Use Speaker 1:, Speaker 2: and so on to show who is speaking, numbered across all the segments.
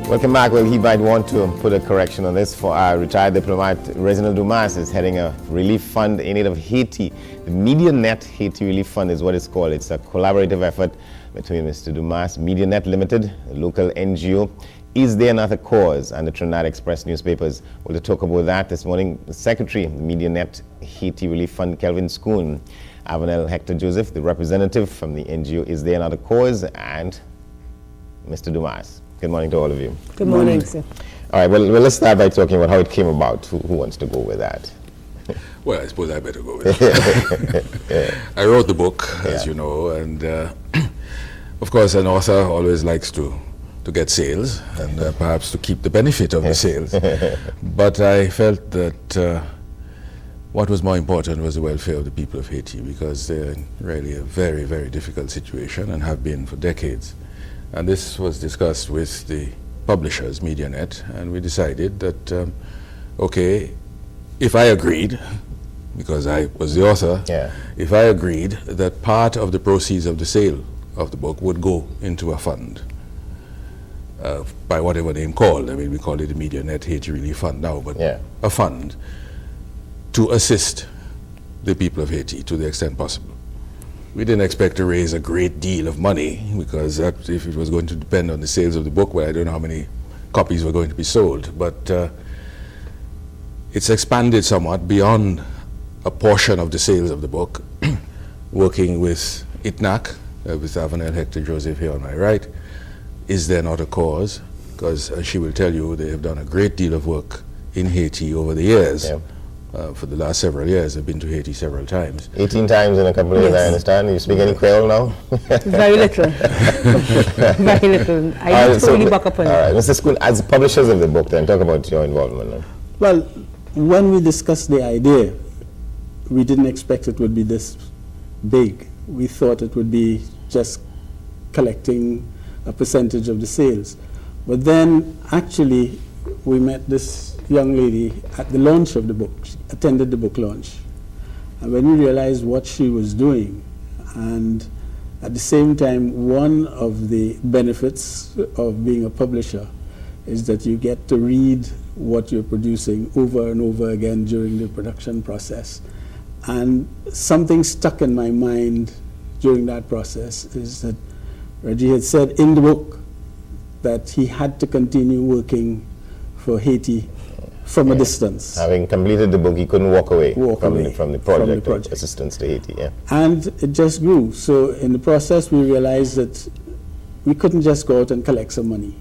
Speaker 1: Welcome back. Well, he might want to put a correction on this. For our retired diplomat, Reginald Dumas is heading a relief fund in aid of Haiti. The Medianet Haiti Relief Fund is what it's called. It's a collaborative effort between Mr. Dumas, Medianet Limited, a local NGO, Is There Another Cause, and the Trinidad Express newspapers. Well, to talk about that this morning, the Secretary of the Medianet Haiti Relief Fund, Kelvin Schoon, Avenel Hector Joseph, the representative from the NGO Is There Another Cause, and Mr. Dumas. Good morning to all of you.
Speaker 2: Good morning, sir.
Speaker 1: All right, well, let's start by talking about how it came about. Who wants to go with that?
Speaker 3: Well, I suppose I better go with it. I wrote the book, as you know, and of course an author always likes to get sales and perhaps to keep the benefit of the sales. But I felt that what was more important was the welfare of the people of Haiti, because they're in really a very, very difficult situation and have been for decades. And this was discussed with the publishers, Medianet, and we decided that, okay, if I agreed, because I was the author, if I agreed that part of the proceeds of the sale of the book would go into a fund, by whatever name called, I mean, we call it the Medianet Haiti Relief Fund now, but a fund to assist the people of Haiti to the extent possible. We didn't expect to raise a great deal of money, because that, if it was going to depend on the sales of the book, well, I don't know how many copies were going to be sold, but it's expanded somewhat beyond a portion of the sales of the book, working with ITNAC, with Avenel Hector Joseph here on my right. Is There Not a Cause? Because as she will tell you, they have done a great deal of work in Haiti over the years. For the last several years, I've been to Haiti several times. 18
Speaker 1: times in a couple of years, I understand. You speak any Creole now?
Speaker 2: Very little. Very little. I used to really buck up on it.
Speaker 1: All right, Mr. Schoon, as publishers of the book, then talk about your involvement now.
Speaker 4: Well, when we discussed the idea, we didn't expect it would be this big. We thought it would be just collecting a percentage of the sales. But then, actually, we met this young lady at the launch of the book. She attended the book launch. And when we realized what she was doing, and at the same time, one of the benefits of being a publisher is that you get to read what you're producing over and over again during the production process. And something stuck in my mind during that process is that Reggie had said in the book that he had to continue working for Haiti from a distance.
Speaker 1: Having completed the book, he couldn't walk away from the project of assistance to Haiti.
Speaker 4: And it just grew. So in the process, we realized that we couldn't just go out and collect some money.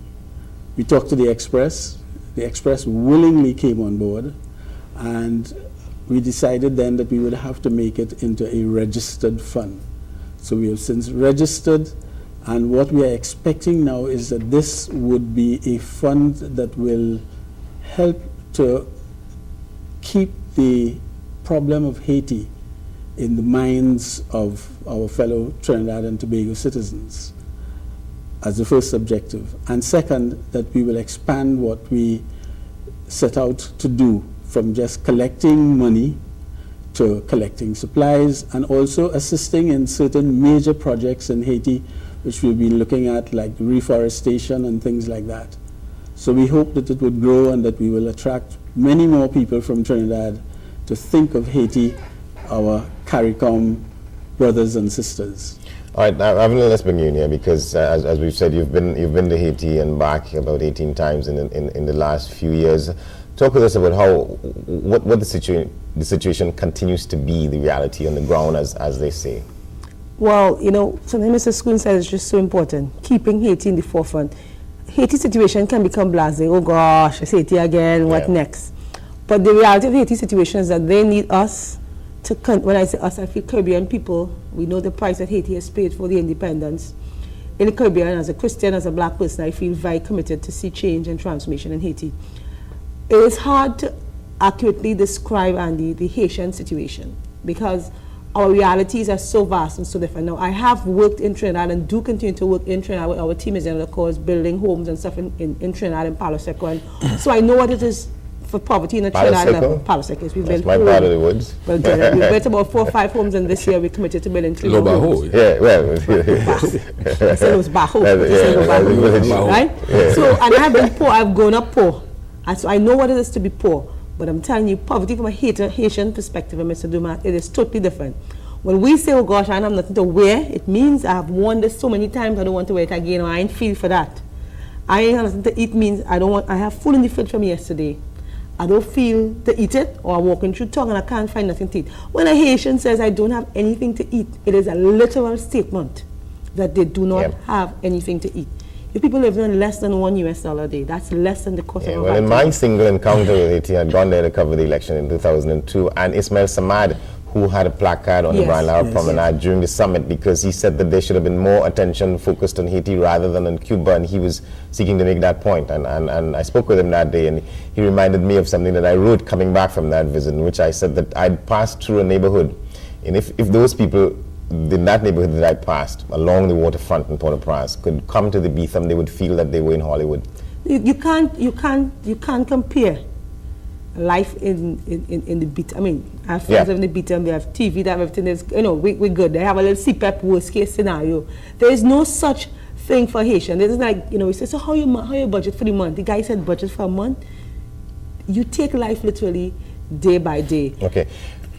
Speaker 4: We talked to the Express. The Express willingly came on board, and we decided then that we would have to make it into a registered fund. So we have since registered, and what we are expecting now is that this would be a fund that will help to keep the problem of Haiti in the minds of our fellow Trinidad and Tobago citizens as the first objective. And second, that we will expand what we set out to do from just collecting money to collecting supplies, and also assisting in certain major projects in Haiti which we've been looking at, like reforestation and things like that. So we hope that it would grow and that we will attract many more people from Trinidad to think of Haiti, our CARICOM brothers and sisters.
Speaker 1: All right, Avenel, let's bring you in here, because as we've said, you've been to Haiti and back about 18 times in the last few years. Talk with us about what the situation continues to be, the reality on the ground, as they say.
Speaker 2: Well, you know, something Mr. Schoon said is just so important, keeping Haiti in the forefront. Haiti's situation can become blasé. Oh gosh, it's Haiti again, what next? But the reality of Haiti's situation is that they need us to, when I say us, I feel Caribbean people. We know the price that Haiti has paid for the independence. In the Caribbean, as a Christian, as a black person, I feel very committed to see change and transformation in Haiti. It is hard to accurately describe, Andy, the Haitian situation, because our realities are so vast and so different. Now, I have worked in Trinidad and do continue to work in Trinidad. Our team is in the course building homes and stuff in Trinidad and Palo Seco. And so I know what it is for poverty in the
Speaker 1: Palo
Speaker 2: Trinidad
Speaker 1: Seco?
Speaker 2: level. Palo Seco. We've
Speaker 1: That's
Speaker 2: built
Speaker 1: my part of the woods.
Speaker 2: Well, good. We've built about 4 or 5 homes, and this year we're committed to building 3 more homes.
Speaker 3: Lobaho.
Speaker 1: Yeah, well.
Speaker 2: I said it was Bajo.
Speaker 1: Yeah,
Speaker 2: but you said
Speaker 1: that's the
Speaker 2: Lobaho,
Speaker 1: village.
Speaker 2: right?
Speaker 1: Yeah.
Speaker 2: So, and I've been poor. I've grown up poor. And so I know what it is to be poor. But I'm telling you, poverty from a Haitian perspective, and Mr. Dumas, it is totally different. When we say, oh gosh, I have nothing to wear, it means I have worn this so many times, I don't want to wear it again, or I ain't feel for that. I ain't have nothing to eat means I have food in the fridge from yesterday. I don't feel to eat it, or I'm walking through town and I can't find nothing to eat. When a Haitian says I don't have anything to eat, it is a literal statement that they do not have anything to eat. If people live on less than $1 a day, that's less than the cost of a
Speaker 1: Well, in my single encounter with Haiti, I had gone there to cover the election in 2002, and Ismail Samad, who had a placard on the Brian Lara Promenade during the summit, because he said that there should have been more attention focused on Haiti rather than on Cuba, and he was seeking to make that point. And I spoke with him that day, and he reminded me of something that I wrote coming back from that visit, in which I said that I'd passed through a neighborhood, and if those people in that neighborhood that I passed along the waterfront in Port-au-Prince could come to the Beetham, they would feel that they were in Hollywood.
Speaker 2: You can't compare life in the beat. I mean, I have friends in the Beetham, they have TV, they have everything. Is, we're good. They have a little CPEP worst case scenario. There is no such thing for Haitian. There's like, we say, so how you budget for the month? The guy said budget for a month. You take life literally day by day. Okay.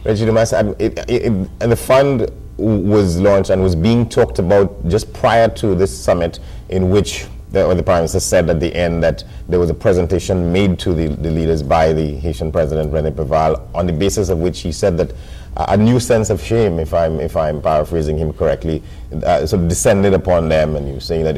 Speaker 1: Reggie Dumas, and the fund was launched and was being talked about just prior to this summit, in which the Prime Minister said at the end that there was a presentation made to the leaders by the Haitian President René Préval, on the basis of which he said that a new sense of shame, if I'm paraphrasing him correctly, sort of descended upon them, and he was saying that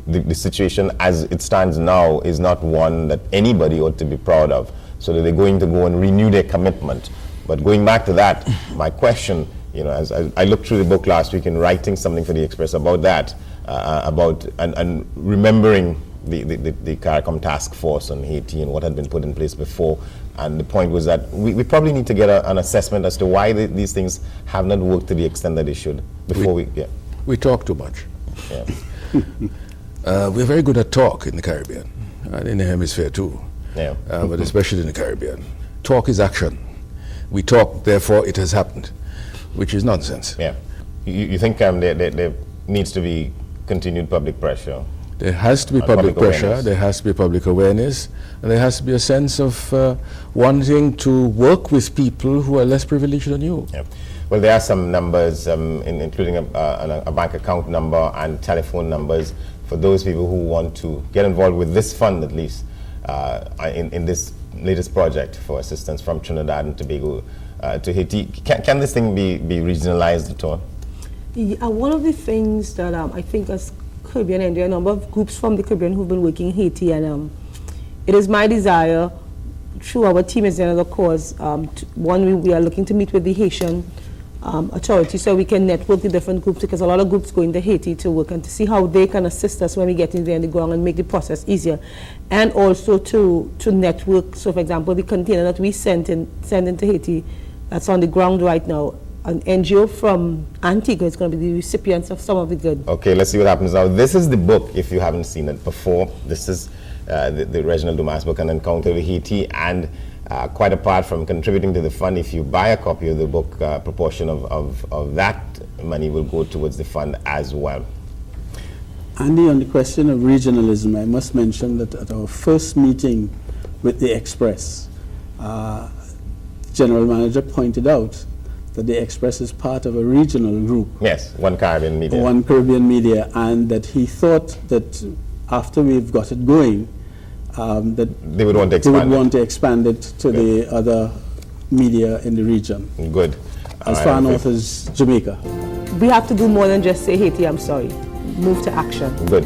Speaker 1: the situation as it stands now is not one that anybody ought to be proud of, so that they're going to go and renew their commitment. But going back to that, my question, as I looked through the book last week and writing something for the Express about that, and remembering the CARICOM task force on Haiti and what had been put in place before, and the point was that we probably need to get an assessment as to why these things have not worked to the extent that they should before
Speaker 3: we talk too much.
Speaker 1: Yeah.
Speaker 3: We're very good at talk in the Caribbean, and in the hemisphere too, but especially in the Caribbean. Talk is action. We talk, therefore it has happened, which is nonsense.
Speaker 1: Yeah. You think there needs to be continued public pressure?
Speaker 3: There has to be public pressure, awareness. There has to be public awareness, and there has to be a sense of wanting to work with people who are less privileged than you.
Speaker 1: Yeah. Well, there are some numbers, including a bank account number and telephone numbers for those people who want to get involved with this fund, at least, in this latest project for assistance from Trinidad and Tobago to Haiti. Can this thing be regionalized at all?
Speaker 2: Yeah, one of the things that I think as Caribbean, and there are a number of groups from the Caribbean who've been working in Haiti, and it is my desire, through our team as another cause, we are looking to meet with the Haitian authorities so we can network the different groups, because a lot of groups go into Haiti to work and to see how they can assist us when we get in there on the ground and make the process easier, and also to network. So, for example, the container that we send into Haiti, that's on the ground right now, an NGO from Antigua is going to be the recipients of some of the good.
Speaker 1: Okay, let's see what happens now. This is the book, if you haven't seen it before. This is the Reginald Dumas book, An Encounter with Haiti, and quite apart from contributing to the fund, if you buy a copy of the book, a proportion of that money will go towards the fund as well.
Speaker 4: Andy, on the question of regionalism, I must mention that at our first meeting with the Express, General Manager pointed out that the Express is part of a regional group.
Speaker 1: Yes, One Caribbean Media.
Speaker 4: One Caribbean Media, and that he thought that after we've got it going, that
Speaker 1: they would want to expand
Speaker 4: it to the other media in the region.
Speaker 1: Good.
Speaker 4: As far north as Jamaica.
Speaker 2: We have to do more than just say, Haiti, I'm sorry. Move to action.
Speaker 1: Good.